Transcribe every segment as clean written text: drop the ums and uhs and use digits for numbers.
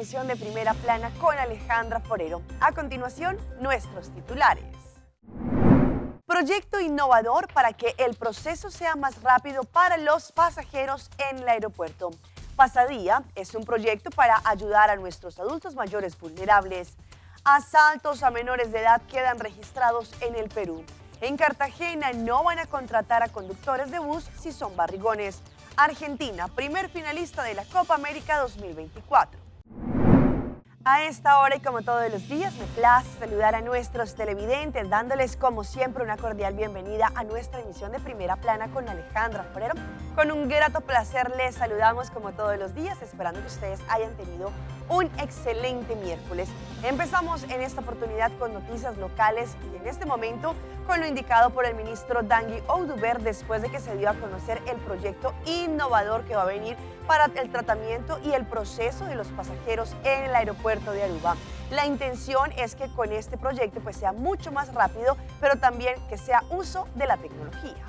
emisión de Primera Plana con Alejandra Forero. A continuación, nuestros titulares. Proyecto innovador para que el proceso sea más rápido para los pasajeros en el aeropuerto. Pasadía es un proyecto para ayudar a nuestros adultos mayores vulnerables. Asaltos a menores de edad quedan registrados en el Perú. En Cartagena no van a contratar a conductores de bus si son barrigones. Argentina, primer finalista de la Copa América 2024. A esta hora y como todos los días, me place saludar a nuestros televidentes, dándoles como siempre una cordial bienvenida a nuestra emisión de Primera Plana con Alejandra Forero. Con un grato placer les saludamos como todos los días, esperando que ustedes hayan tenido un excelente miércoles. Empezamos en esta oportunidad con noticias locales y en este momento con lo indicado por el ministro Dangui Oduber después de que se dio a conocer el proyecto innovador que va a venir para el tratamiento y el proceso de los pasajeros en el aeropuerto de Aruba. La intención es que con este proyecto pues sea mucho más rápido, pero también que sea uso de la tecnología.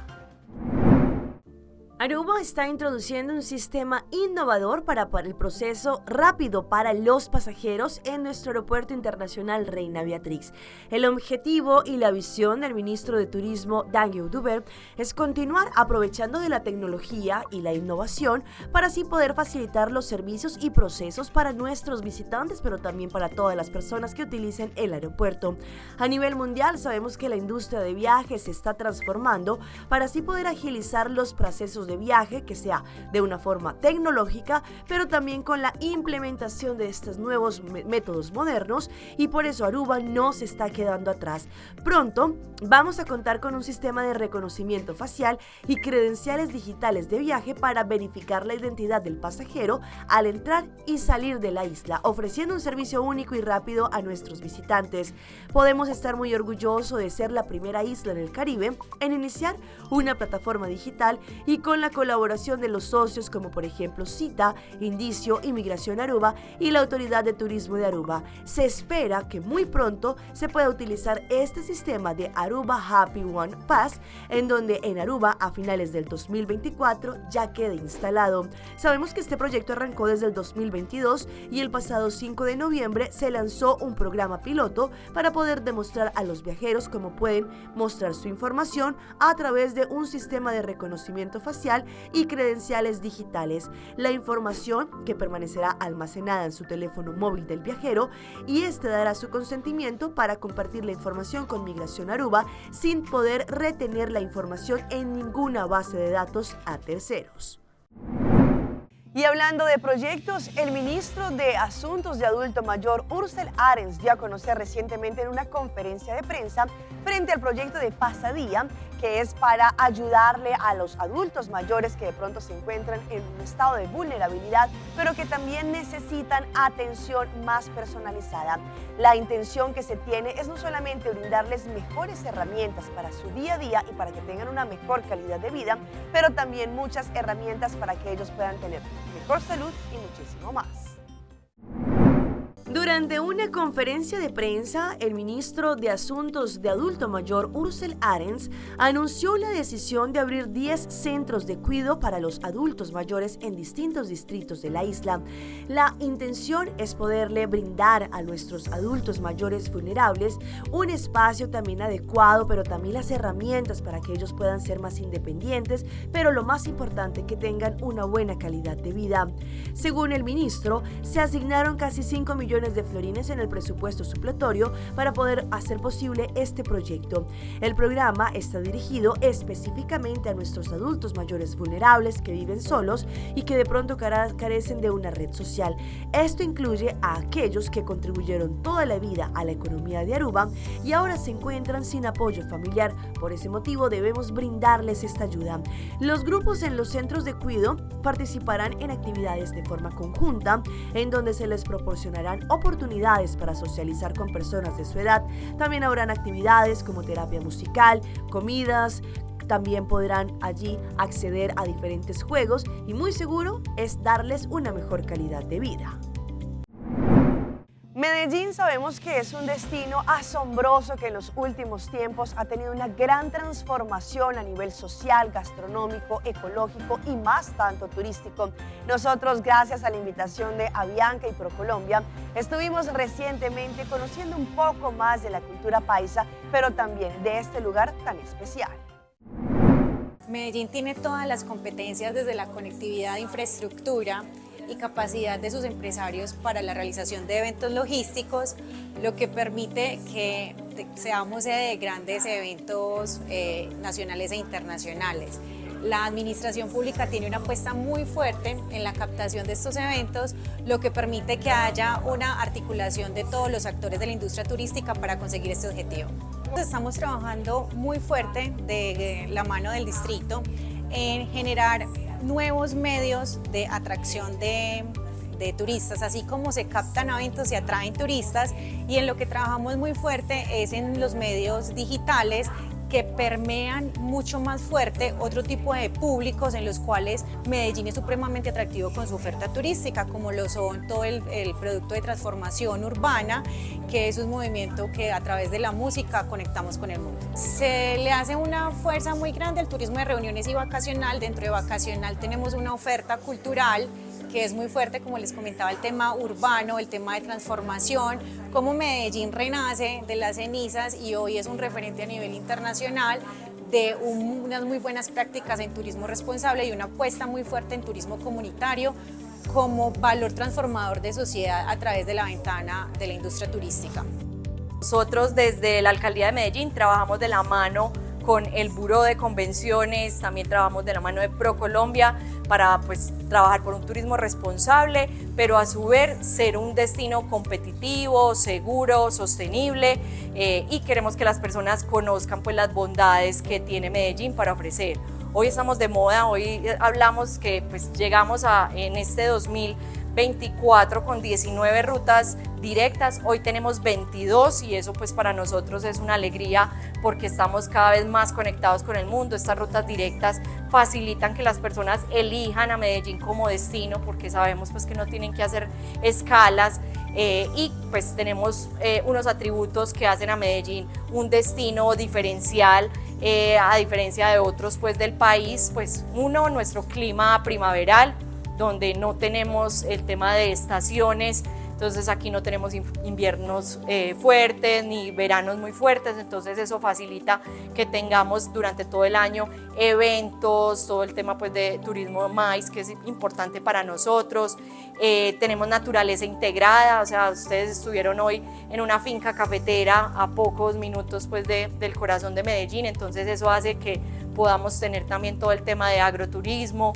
Aruba está introduciendo un sistema innovador para el proceso rápido para los pasajeros en nuestro aeropuerto internacional Reina Beatriz. El objetivo y la visión del ministro de Turismo, Dangui Oduber, es continuar aprovechando de la tecnología y la innovación para así poder facilitar los servicios y procesos para nuestros visitantes, pero también para todas las personas que utilicen el aeropuerto. A nivel mundial, sabemos que la industria de viajes se está transformando para así poder agilizar los procesos de viaje, que sea de una forma tecnológica, pero también con la implementación de estos nuevos métodos modernos, y por eso Aruba no se está quedando atrás. Pronto vamos a contar con un sistema de reconocimiento facial y credenciales digitales de viaje para verificar la identidad del pasajero al entrar y salir de la isla, ofreciendo un servicio único y rápido a nuestros visitantes. Podemos estar muy orgullosos de ser la primera isla en el Caribe en iniciar una plataforma digital y con la colaboración de los socios como por ejemplo CITA, Indicio, Inmigración Aruba y la Autoridad de Turismo de Aruba. Se espera que muy pronto se pueda utilizar este sistema de Aruba Happy One Pass, en donde en Aruba a finales del 2024 ya quede instalado. Sabemos que este proyecto arrancó desde el 2022 y el pasado 5 de noviembre se lanzó un programa piloto para poder demostrar a los viajeros cómo pueden mostrar su información a través de un sistema de reconocimiento facial y credenciales digitales. La información que permanecerá almacenada en su teléfono móvil del viajero y este dará su consentimiento para compartir la información con Migración Aruba sin poder retener la información en ninguna base de datos a terceros. Y hablando de proyectos, el ministro de Asuntos de Adulto Mayor, Ursel Arens, dio a conocer recientemente en una conferencia de prensa frente al proyecto de Pasadía, que es para ayudarle a los adultos mayores que de pronto se encuentran en un estado de vulnerabilidad, pero que también necesitan atención más personalizada. La intención que se tiene es no solamente brindarles mejores herramientas para su día a día y para que tengan una mejor calidad de vida, pero también muchas herramientas para que ellos puedan tener mejor salud y muchísimo más. Durante una conferencia de prensa, el ministro de Asuntos de Adulto Mayor, Ursel Arens, anunció la decisión de abrir 10 centros de cuidado para los adultos mayores en distintos distritos de la isla. La intención es poderle brindar a nuestros adultos mayores vulnerables un espacio también adecuado, pero también las herramientas para que ellos puedan ser más independientes, pero lo más importante, que tengan una buena calidad de vida. Según el ministro, se asignaron casi 5 millones de florines en el presupuesto supletorio para poder hacer posible este proyecto. El programa está dirigido específicamente a nuestros adultos mayores vulnerables que viven solos y que de pronto carecen de una red social. Esto incluye a aquellos que contribuyeron toda la vida a la economía de Aruba y ahora se encuentran sin apoyo familiar. Por ese motivo debemos brindarles esta ayuda. Los grupos en los centros de cuidado participarán en actividades de forma conjunta, en donde se les proporcionarán oportunidades para socializar con personas de su edad. También habrán actividades como terapia musical, comidas. También podrán allí acceder a diferentes juegos y muy seguro es darles una mejor calidad de vida. Medellín sabemos que es un destino asombroso que en los últimos tiempos ha tenido una gran transformación a nivel social, gastronómico, ecológico y más tanto turístico. Nosotros, gracias a la invitación de Avianca y ProColombia, estuvimos recientemente conociendo un poco más de la cultura paisa, pero también de este lugar tan especial. Medellín tiene todas las competencias desde la conectividad, infraestructura y capacidad de sus empresarios para la realización de eventos logísticos, lo que permite que seamos sede de grandes eventos nacionales e internacionales. La administración pública tiene una apuesta muy fuerte en la captación de estos eventos, lo que permite que haya una articulación de todos los actores de la industria turística para conseguir este objetivo. Estamos trabajando muy fuerte de la mano del distrito en generar nuevos medios de atracción de turistas, así como se captan eventos y atraen turistas, y en lo que trabajamos muy fuerte es en los medios digitales que permean mucho más fuerte otro tipo de públicos en los cuales Medellín es supremamente atractivo con su oferta turística, como lo son todo el producto de transformación urbana, que es un movimiento que a través de la música conectamos con el mundo. Se le hace una fuerza muy grande al turismo de reuniones y vacacional. Dentro de vacacional tenemos una oferta cultural que es muy fuerte, como les comentaba, el tema urbano, el tema de transformación, cómo Medellín renace de las cenizas y hoy es un referente a nivel internacional de unas muy buenas prácticas en turismo responsable y una apuesta muy fuerte en turismo comunitario como valor transformador de sociedad a través de la ventana de la industria turística. Nosotros desde la Alcaldía de Medellín trabajamos de la mano con el Buró de Convenciones, también trabajamos de la mano de ProColombia para trabajar por un turismo responsable, pero a su vez ser un destino competitivo, seguro, sostenible, y queremos que las personas conozcan las bondades que tiene Medellín para ofrecer. Hoy estamos de moda, hoy hablamos que llegamos en este 2024 con 19 rutas directas, hoy tenemos 22 y eso para nosotros es una alegría porque estamos cada vez más conectados con el mundo. Estas rutas directas facilitan que las personas elijan a Medellín como destino porque sabemos que no tienen que hacer escalas y tenemos unos atributos que hacen a Medellín un destino diferencial a diferencia de otros del país. Uno, nuestro clima primaveral, donde no tenemos el tema de estaciones, entonces aquí no tenemos inviernos fuertes ni veranos muy fuertes, entonces eso facilita que tengamos durante todo el año eventos, todo el tema de turismo MICE, que es importante para nosotros. Tenemos naturaleza integrada, o sea, ustedes estuvieron hoy en una finca cafetera a pocos minutos del corazón de Medellín, entonces eso hace que podamos tener también todo el tema de agroturismo,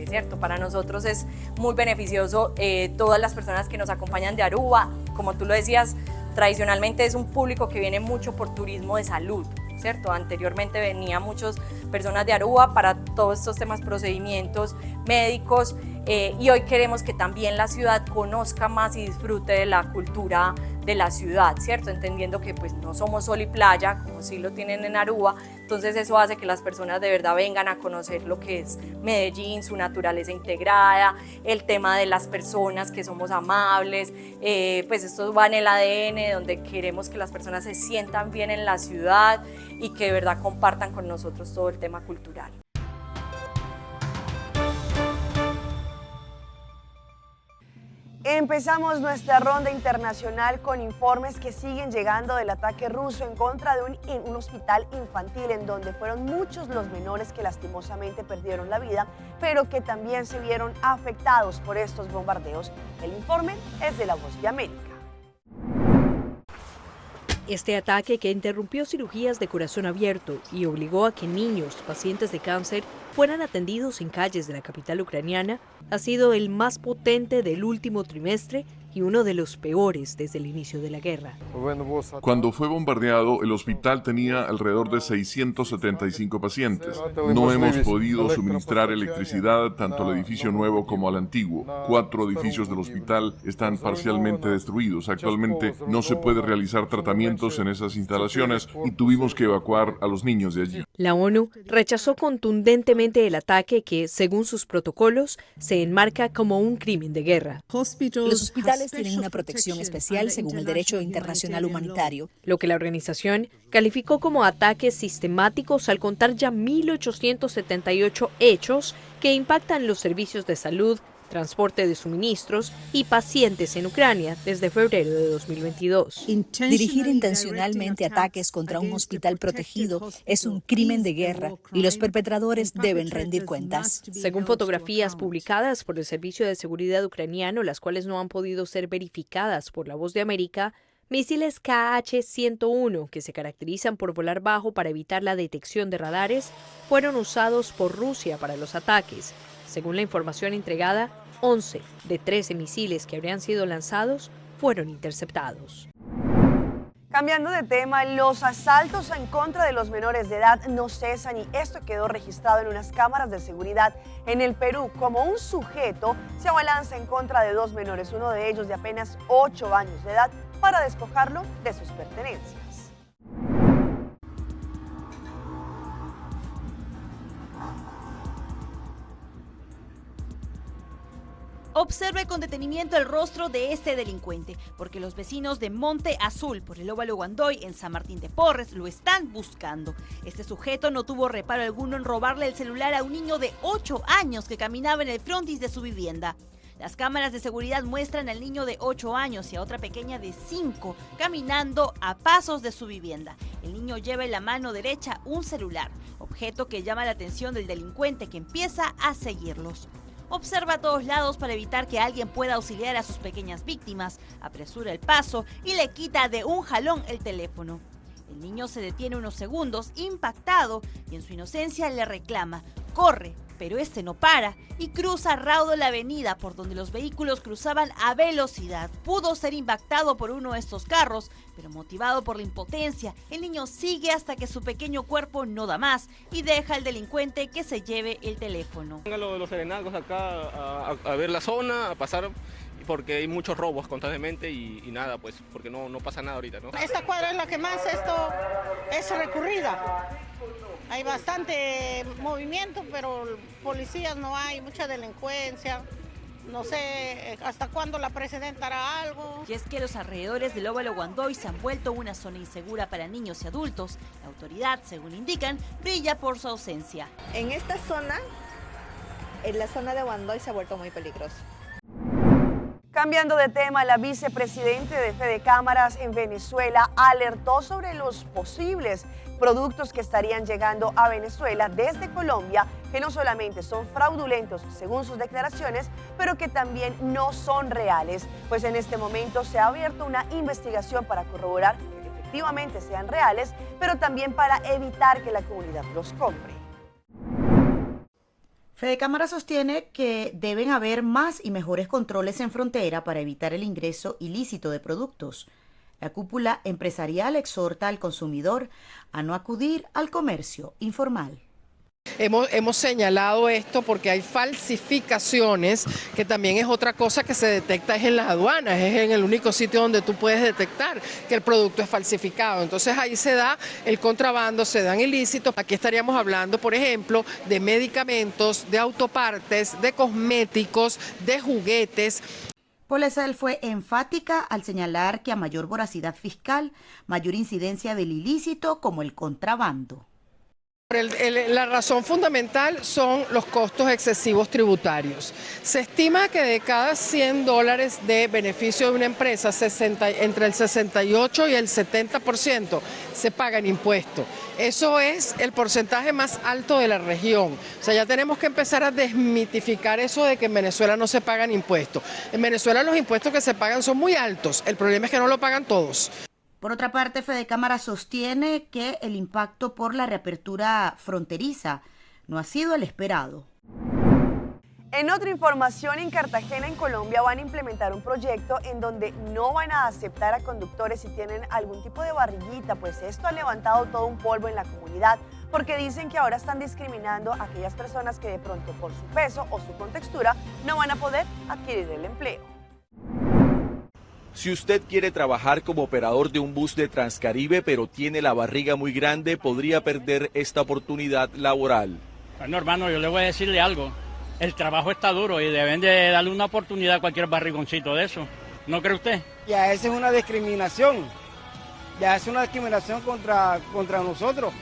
¿cierto? Para nosotros es muy beneficioso todas las personas que nos acompañan de Aruba, como tú lo decías, tradicionalmente es un público que viene mucho por turismo de salud, ¿cierto? Anteriormente venían muchas personas de Aruba para todos estos temas, procedimientos médicos, y hoy queremos que también la ciudad conozca más y disfrute de la cultura de la ciudad, ¿cierto? Entendiendo que no somos sol y playa, como sí lo tienen en Aruba, entonces eso hace que las personas de verdad vengan a conocer lo que es Medellín, su naturaleza integrada, el tema de las personas que somos amables, esto va en el ADN, donde queremos que las personas se sientan bien en la ciudad y que de verdad compartan con nosotros todo el tema cultural. Empezamos nuestra ronda internacional con informes que siguen llegando del ataque ruso en contra de un hospital infantil en donde fueron muchos los menores que lastimosamente perdieron la vida, pero que también se vieron afectados por estos bombardeos. El informe es de La Voz de América. Este ataque, que interrumpió cirugías de corazón abierto y obligó a que niños pacientes de cáncer fueran atendidos en calles de la capital ucraniana, ha sido el más potente del último trimestre y uno de los peores desde el inicio de la guerra. Cuando fue bombardeado, el hospital tenía alrededor de 675 pacientes. No hemos podido suministrar electricidad tanto al edificio nuevo como al antiguo. 4 edificios del hospital están parcialmente destruidos. Actualmente no se puede realizar tratamientos en esas instalaciones y tuvimos que evacuar a los niños de allí. La ONU rechazó contundentemente el ataque que, según sus protocolos, se enmarca como un crimen de guerra. Los hospitales homosexuales tienen una protección especial según el derecho internacional humanitario. Lo que la organización calificó como ataques sistemáticos al contar ya 1.878 hechos que impactan los servicios de salud, transporte de suministros y pacientes en Ucrania desde febrero de 2022. Dirigir intencionalmente ataques contra un hospital protegido es un crimen de guerra y los perpetradores deben rendir cuentas. Según fotografías publicadas por el Servicio de Seguridad ucraniano, las cuales no han podido ser verificadas por La Voz de América, misiles KH-101, que se caracterizan por volar bajo para evitar la detección de radares, fueron usados por Rusia para los ataques. Según la información entregada, 11 de 13 misiles que habrían sido lanzados fueron interceptados. Cambiando de tema, los asaltos en contra de los menores de edad no cesan y esto quedó registrado en unas cámaras de seguridad en el Perú, como un sujeto se abalanza en contra de 2 menores, uno de ellos de apenas 8 años de edad, para despojarlo de sus pertenencias. Observe con detenimiento el rostro de este delincuente, porque los vecinos de Monte Azul, por el óvalo Guandoy, en San Martín de Porres, lo están buscando. Este sujeto no tuvo reparo alguno en robarle el celular a un niño de 8 años que caminaba en el frontis de su vivienda. Las cámaras de seguridad muestran al niño de 8 años y a otra pequeña de 5 caminando a pasos de su vivienda. El niño lleva en la mano derecha un celular, objeto que llama la atención del delincuente, que empieza a seguirlos. Observa a todos lados para evitar que alguien pueda auxiliar a sus pequeñas víctimas, apresura el paso y le quita de un jalón el teléfono. El niño se detiene unos segundos, impactado, y en su inocencia le reclama. Corre, pero este no para y cruza a raudo la avenida por donde los vehículos cruzaban a velocidad. Pudo ser impactado por uno de estos carros, pero motivado por la impotencia, el niño sigue hasta que su pequeño cuerpo no da más y deja al delincuente que se lleve el teléfono. Vengan los serenazgos acá a ver la zona, a pasar, porque hay muchos robos constantemente y nada, pues porque no pasa nada ahorita, ¿no? Esta cuadra es la que más es recurrida. Hay bastante movimiento, pero policías no hay, mucha delincuencia. No sé hasta cuándo la presidenta hará algo. Y es que los alrededores del óvalo Guandoy se han vuelto una zona insegura para niños y adultos. La autoridad, según indican, brilla por su ausencia. En esta zona, en la zona de Guandoy, se ha vuelto muy peligroso. Cambiando de tema, la vicepresidenta de Fede Cámaras en Venezuela alertó sobre los posibles productos que estarían llegando a Venezuela desde Colombia, que no solamente son fraudulentos según sus declaraciones, pero que también no son reales, pues en este momento se ha abierto una investigación para corroborar que efectivamente sean reales, pero también para evitar que la comunidad los compre. Fede Cámara sostiene que deben haber más y mejores controles en frontera para evitar el ingreso ilícito de productos. La cúpula empresarial exhorta al consumidor a no acudir al comercio informal. Hemos señalado esto porque hay falsificaciones, que también es otra cosa que se detecta es en las aduanas, es en el único sitio donde tú puedes detectar que el producto es falsificado. Entonces ahí se da el contrabando, se dan ilícitos. Aquí estaríamos hablando, por ejemplo, de medicamentos, de autopartes, de cosméticos, de juguetes. Polesel fue enfática al señalar que a mayor voracidad fiscal, mayor incidencia del ilícito como el contrabando. La razón fundamental son los costos excesivos tributarios. Se estima que de cada $100 de beneficio de una empresa, entre el 68 y el 70% se pagan impuestos. Eso es el porcentaje más alto de la región. O sea, ya tenemos que empezar a desmitificar eso de que en Venezuela no se pagan impuestos. En Venezuela los impuestos que se pagan son muy altos. El problema es que no lo pagan todos. Por otra parte, Fede Cámara sostiene que el impacto por la reapertura fronteriza no ha sido el esperado. En otra información, en Cartagena, en Colombia, van a implementar un proyecto en donde no van a aceptar a conductores si tienen algún tipo de barriguita, pues esto ha levantado todo un polvo en la comunidad, porque dicen que ahora están discriminando a aquellas personas que de pronto por su peso o su contextura no van a poder adquirir el empleo. Si usted quiere trabajar como operador de un bus de Transcaribe, pero tiene la barriga muy grande, podría perder esta oportunidad laboral. Bueno, hermano, yo le voy a decirle algo. El trabajo está duro y deben de darle una oportunidad a cualquier barrigoncito de eso. ¿No cree usted? Ya esa es una discriminación. Ya es una discriminación contra nosotros,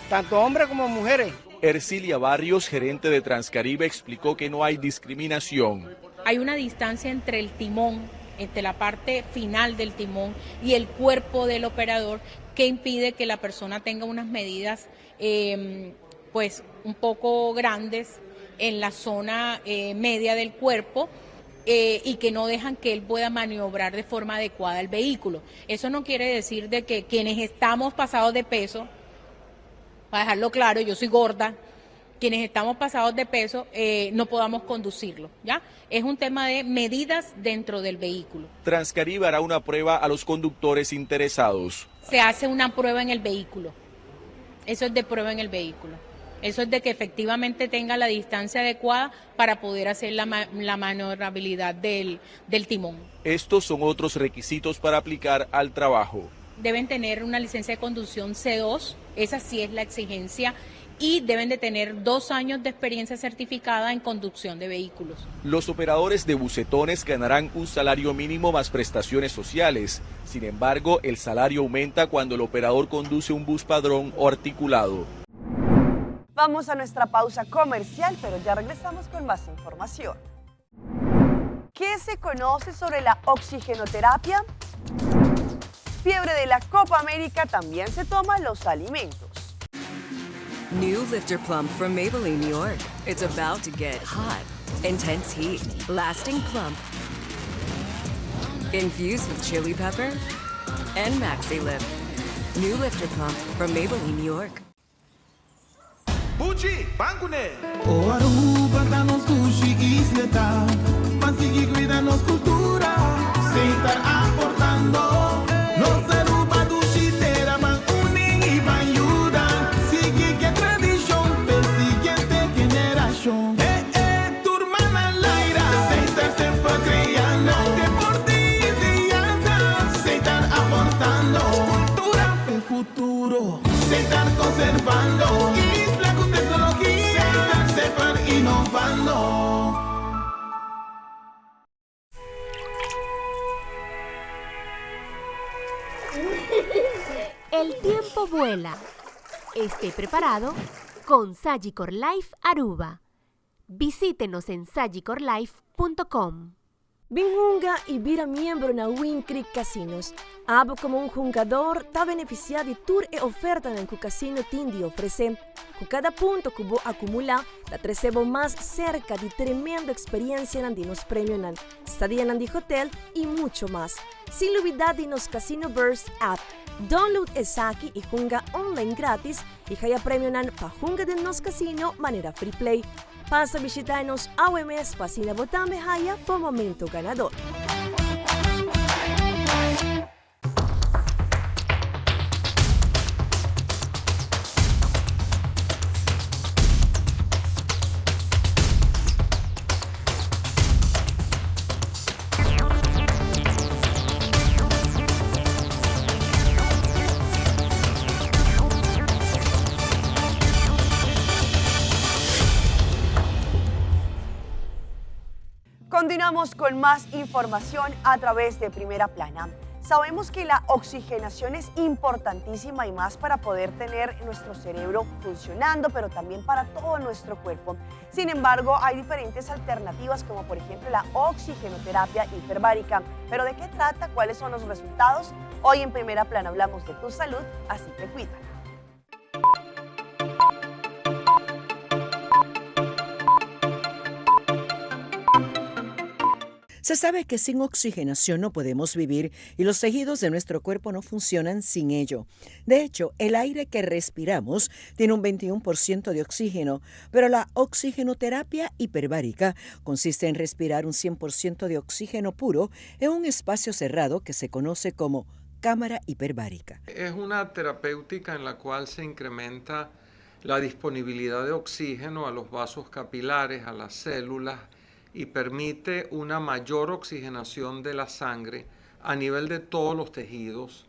tanto hombres como mujeres. Ercilia Barrios, gerente de Transcaribe, explicó que no hay discriminación. Hay una distancia entre el timón, entre la parte final del timón y el cuerpo del operador que impide que la persona tenga unas medidas pues un poco grandes en la zona media del cuerpo y que no dejan que él pueda maniobrar de forma adecuada el vehículo. Eso no quiere decir de que quienes estamos pasados de peso, para dejarlo claro, yo soy gorda, quienes estamos pasados de peso no podamos conducirlo, ¿ya? Es un tema de medidas dentro del vehículo. Transcaribe hará una prueba a los conductores interesados. Se hace una prueba en el vehículo. Eso es de prueba en el vehículo. Eso es de que efectivamente tenga la distancia adecuada para poder hacer la maniobrabilidad del timón. Estos son otros requisitos para aplicar al trabajo. Deben tener una licencia de conducción C2, esa sí es la exigencia, y deben de tener 2 años de experiencia certificada en conducción de vehículos. Los operadores de bucetones ganarán un salario mínimo más prestaciones sociales. Sin embargo, el salario aumenta cuando el operador conduce un bus padrón o articulado. Vamos a nuestra pausa comercial, pero ya regresamos con más información. ¿Qué se conoce sobre la oxigenoterapia? Fiebre de la Copa América, también se toman los alimentos. New Lifter Plump from Maybelline, New York. It's about to get hot. Intense heat, lasting plump. Infused with chili pepper and Maxi Lift. New Lifter Plump from Maybelline, New York. Bucci, Bancune. O Aruba, danos sushi isleta. Masigi, cuidanos cultura. Se estar aportando. Los Aruba, dushi, tera, Bancune y Bayuda. Sigue que tradición, per siguiente generación. Tu hermana Laira. Se estar siempre creando. Deporte y crianza. Se estar aportando. Cultura, el futuro. Se estar conservando. El tiempo vuela. Esté preparado con Sagicor Life Aruba. Visítenos en sagicorlife.com. Binhunga e vira membro na Win Creek Casinos. Abo como um jogador está beneficiado de tour e oferta no que o casino tem oferecer. Com cada ponto que você acumular, da recebo mais cerca de tremenda experiência nos prêmios na estadia no hotel e muito mais. Sem novidade nos Casino Burst app. Download essa aqui e junga online grátis e ganha prêmio na junga de nos casino maneira free play. Passa a visitar-nos ao OMS Pasina Botame Haya por momento ganador. Continuamos con más información a través de Primera Plana. Sabemos que la oxigenación es importantísima y más para poder tener nuestro cerebro funcionando, pero también para todo nuestro cuerpo. Sin embargo, hay diferentes alternativas como por ejemplo la oxigenoterapia hiperbárica. ¿Pero de qué trata? ¿Cuáles son los resultados? Hoy en Primera Plana hablamos de tu salud, así que cuídala. Se sabe que sin oxigenación no podemos vivir y los tejidos de nuestro cuerpo no funcionan sin ello. De hecho, el aire que respiramos tiene un 21% de oxígeno, pero la oxigenoterapia hiperbárica consiste en respirar un 100% de oxígeno puro en un espacio cerrado que se conoce como cámara hiperbárica. Es una terapéutica en la cual se incrementa la disponibilidad de oxígeno a los vasos capilares, a las células, y permite una mayor oxigenación de la sangre a nivel de todos los tejidos.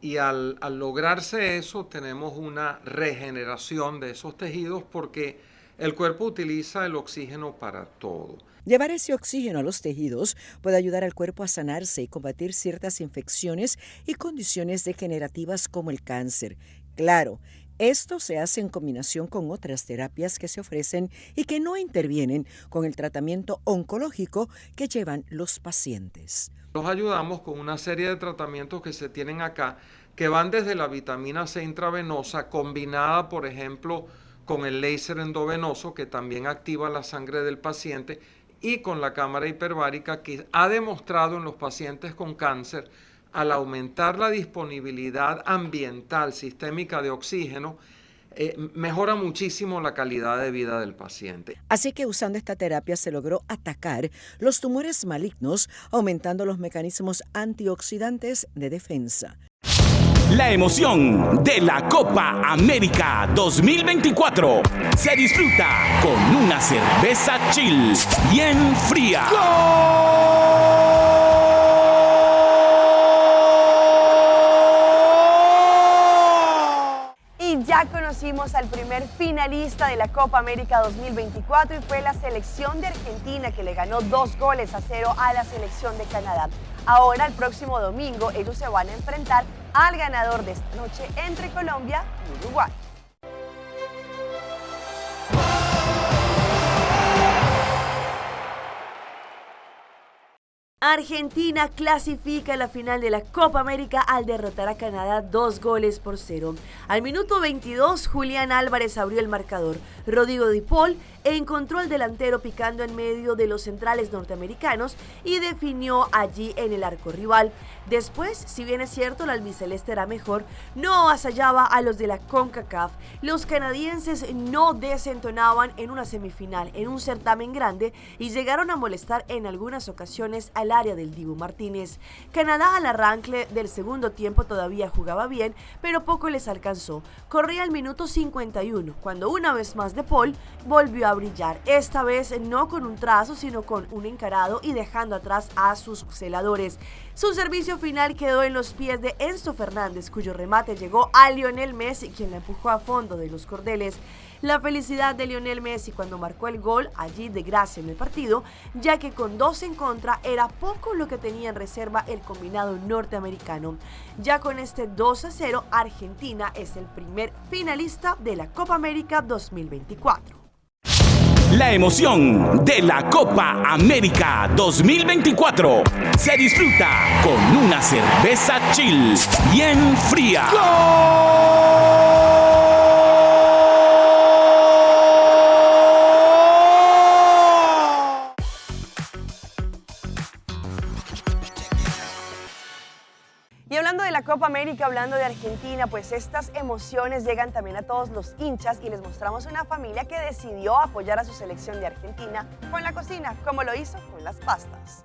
Y al lograrse eso, tenemos una regeneración de esos tejidos porque el cuerpo utiliza el oxígeno para todo. Llevar ese oxígeno a los tejidos puede ayudar al cuerpo a sanarse y combatir ciertas infecciones y condiciones degenerativas como el cáncer. Claro, esto se hace en combinación con otras terapias que se ofrecen y que no intervienen con el tratamiento oncológico que llevan los pacientes. Los ayudamos con una serie de tratamientos que se tienen acá, que van desde la vitamina C intravenosa, combinada, por ejemplo, con el láser endovenoso, que también activa la sangre del paciente, y con la cámara hiperbárica, que ha demostrado en los pacientes con cáncer, al aumentar la disponibilidad ambiental sistémica de oxígeno, mejora muchísimo la calidad de vida del paciente. Así que usando esta terapia se logró atacar los tumores malignos, aumentando los mecanismos antioxidantes de defensa. La emoción de la Copa América 2024 se disfruta con una cerveza chill bien fría. Y ya conocimos al primer finalista de la Copa América 2024 y fue la selección de Argentina, que le ganó 2-0 a la selección de Canadá. Ahora, el próximo domingo, ellos se van a enfrentar al ganador de esta noche entre Colombia y Uruguay. Argentina clasifica a la final de la Copa América al derrotar a Canadá 2-0. Al minuto 22, Julián Álvarez abrió el marcador. Rodrigo Di Paul encontró al delantero picando en medio de los centrales norteamericanos y definió allí en el arco rival. Después, si bien es cierto, la albiceleste era mejor, no asallaba a los de la CONCACAF. Los canadienses no desentonaban en una semifinal, en un certamen grande, y llegaron a molestar en algunas ocasiones al área del Dibu Martínez. Canadá al arranque del segundo tiempo todavía jugaba bien, pero poco les alcanzó. Corría el minuto 51, cuando una vez más De Paul volvió a brillar, esta vez no con un trazo, sino con un encarado y dejando atrás a sus celadores. Su servicio final quedó en los pies de Enzo Fernández, cuyo remate llegó a Lionel Messi, quien la empujó a fondo de los cordeles. La felicidad de Lionel Messi cuando marcó el gol allí de gracia en el partido, ya que con 2 en contra era poco lo que tenía en reserva el combinado norteamericano. Ya con este 2-0, Argentina es el primer finalista de la Copa América 2024. La emoción de la Copa América 2024 se disfruta con una cerveza chill bien fría. Y hablando de la Copa América, hablando de Argentina, pues estas emociones llegan también a todos los hinchas y les mostramos una familia que decidió apoyar a su selección de Argentina con la cocina, como lo hizo con las pastas.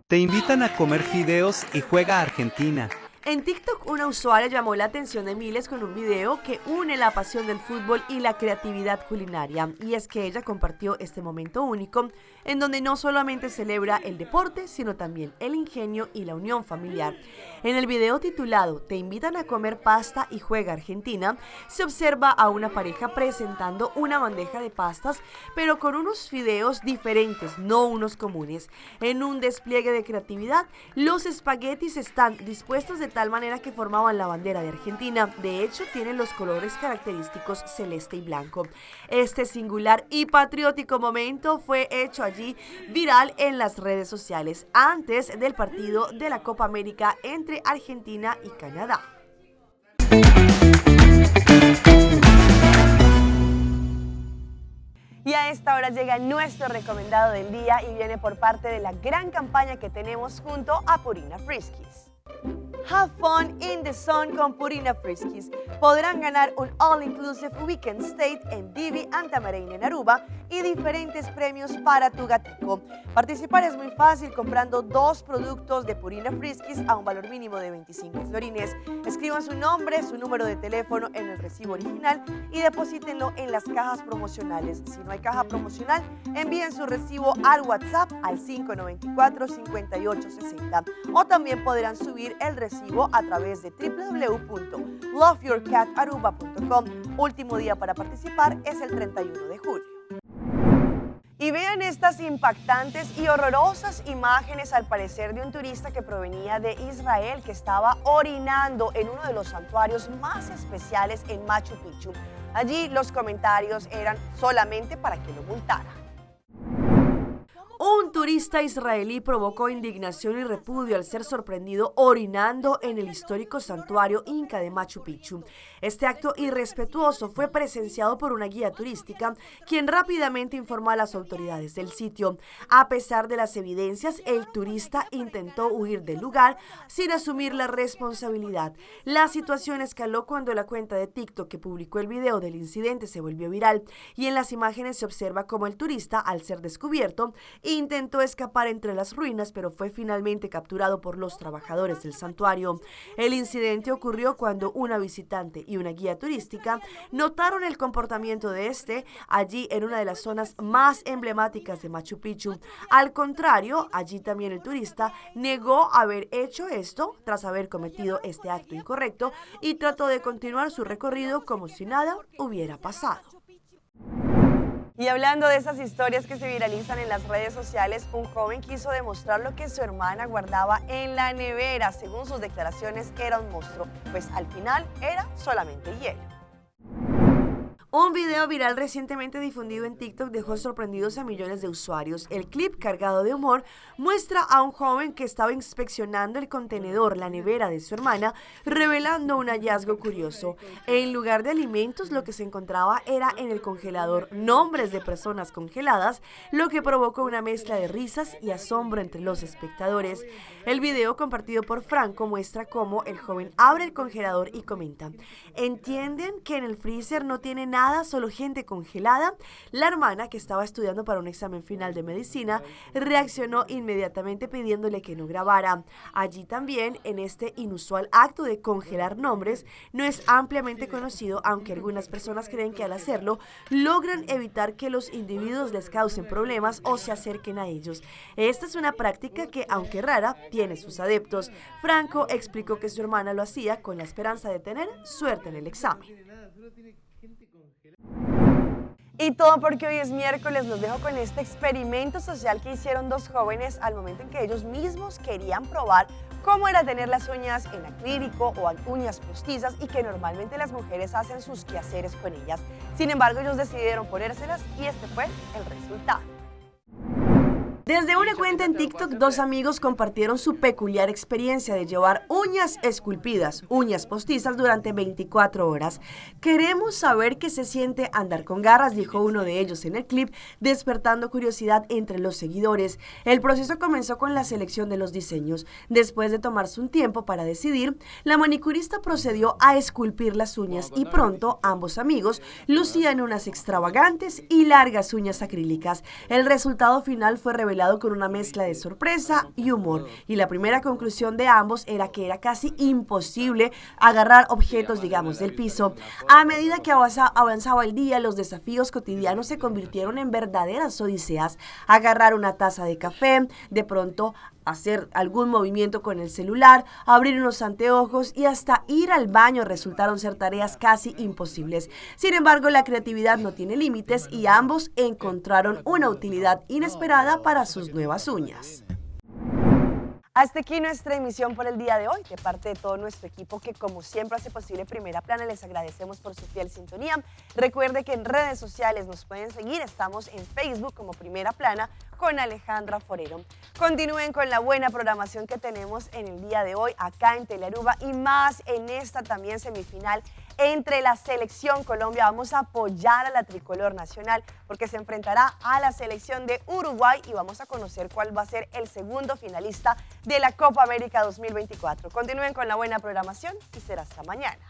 Te invitan a comer fideos y juega Argentina. En TikTok, una usuaria llamó la atención de miles con un video que une la pasión del fútbol y la creatividad culinaria. Y es que ella compartió este momento único en donde no solamente celebra el deporte, sino también el ingenio y la unión familiar. En el video titulado "Te invitan a comer pasta y juega Argentina", se observa a una pareja presentando una bandeja de pastas, pero con unos fideos diferentes, no unos comunes. En un despliegue de creatividad, los espaguetis están dispuestos de tal manera que formaban la bandera de Argentina. De hecho, tienen los colores característicos celeste y blanco. Este singular y patriótico momento fue hecho allí viral en las redes sociales antes del partido de la Copa América entre Argentina y Canadá. Y a esta hora llega nuestro recomendado del día y viene por parte de la gran campaña que tenemos junto a Purina Friskies. Have fun in the sun con Purina Friskies. Podrán ganar un all-inclusive weekend stay en Divi Antamarine en Aruba y diferentes premios para tu gatico. Participar es muy fácil comprando 2 productos de Purina Friskies a un valor mínimo de 25 florines. Escriban su nombre, su número de teléfono en el recibo original y deposítenlo en las cajas promocionales. Si no hay caja promocional, envíen su recibo al WhatsApp al 594-5860 o también podrán subir el recibo a través de www.loveyourcataruba.com. Último día para participar es el 31 de julio. Y vean estas impactantes y horrorosas imágenes al parecer de un turista que provenía de Israel que estaba orinando en uno de los santuarios más especiales en Machu Picchu. Allí los comentarios eran solamente para que lo multaran. Un turista israelí provocó indignación y repudio al ser sorprendido orinando en el histórico santuario inca de Machu Picchu. Este acto irrespetuoso fue presenciado por una guía turística, quien rápidamente informó a las autoridades del sitio. A pesar de las evidencias, el turista intentó huir del lugar sin asumir la responsabilidad. La situación escaló cuando la cuenta de TikTok que publicó el video del incidente se volvió viral, y en las imágenes se observa cómo el turista, al ser descubierto, intentó escapar entre las ruinas, pero fue finalmente capturado por los trabajadores del santuario. El incidente ocurrió cuando una visitante y una guía turística notaron el comportamiento de este allí en una de las zonas más emblemáticas de Machu Picchu. Al contrario, allí también el turista negó haber hecho esto tras haber cometido este acto incorrecto y trató de continuar su recorrido como si nada hubiera pasado. Y hablando de esas historias que se viralizan en las redes sociales, un joven quiso demostrar lo que su hermana guardaba en la nevera. Según sus declaraciones, era un monstruo, pues al final era solamente hielo. Un video viral recientemente difundido en TikTok dejó sorprendidos a millones de usuarios. El clip, cargado de humor, muestra a un joven que estaba inspeccionando el contenedor, la nevera de su hermana, revelando un hallazgo curioso. En lugar de alimentos, lo que se encontraba era en el congelador nombres de personas congeladas, lo que provocó una mezcla de risas y asombro entre los espectadores. El video, compartido por Franco, muestra cómo el joven abre el congelador y comenta: ¿entienden que en el freezer no tiene nada, solo gente congelada? La hermana, que estaba estudiando para un examen final de medicina, reaccionó inmediatamente pidiéndole que no grabara. Allí también, en este inusual acto de congelar nombres, no es ampliamente conocido, aunque algunas personas creen que al hacerlo logran evitar que los individuos les causen problemas o se acerquen a ellos. Esta es una práctica que, aunque rara, tiene sus adeptos. Franco explicó que su hermana lo hacía con la esperanza de tener suerte en el examen. Y todo porque hoy es miércoles. Los dejo con este experimento social que hicieron dos jóvenes al momento en que ellos mismos querían probar cómo era tener las uñas en acrílico o uñas postizas, y que normalmente las mujeres hacen sus quehaceres con ellas. Sin embargo, ellos decidieron ponérselas y este fue el resultado. Desde una cuenta en TikTok, dos amigos compartieron su peculiar experiencia de llevar uñas esculpidas, uñas postizas, durante 24 horas. Queremos saber qué se siente andar con garras, dijo uno de ellos en el clip, despertando curiosidad entre los seguidores. El proceso comenzó con la selección de los diseños. Después de tomarse un tiempo para decidir, la manicurista procedió a esculpir las uñas y pronto ambos amigos lucían unas extravagantes y largas uñas acrílicas. El resultado final fue revelado con una mezcla de sorpresa y humor, y la primera conclusión de ambos era que era casi imposible agarrar objetos, digamos, del piso. A medida que avanzaba el día, los desafíos cotidianos se convirtieron en verdaderas odiseas. Agarrar una taza de café, de pronto hacer algún movimiento con el celular, abrir unos anteojos y hasta ir al baño resultaron ser tareas casi imposibles. Sin embargo, la creatividad no tiene límites y ambos encontraron una utilidad inesperada para sus nuevas uñas. Hasta aquí nuestra emisión por el día de hoy. De parte de todo nuestro equipo que como siempre hace posible Primera Plana, les agradecemos por su fiel sintonía. Recuerde que en redes sociales nos pueden seguir. Estamos en Facebook como Primera Plana con Alejandra Forero. Continúen con la buena programación que tenemos en el día de hoy acá en Telearuba y más en esta también semifinal entre la Selección Colombia. Vamos a apoyar a la tricolor nacional porque se enfrentará a la selección de Uruguay y vamos a conocer cuál va a ser el segundo finalista de la Copa América 2024. Continúen con la buena programación y será hasta mañana.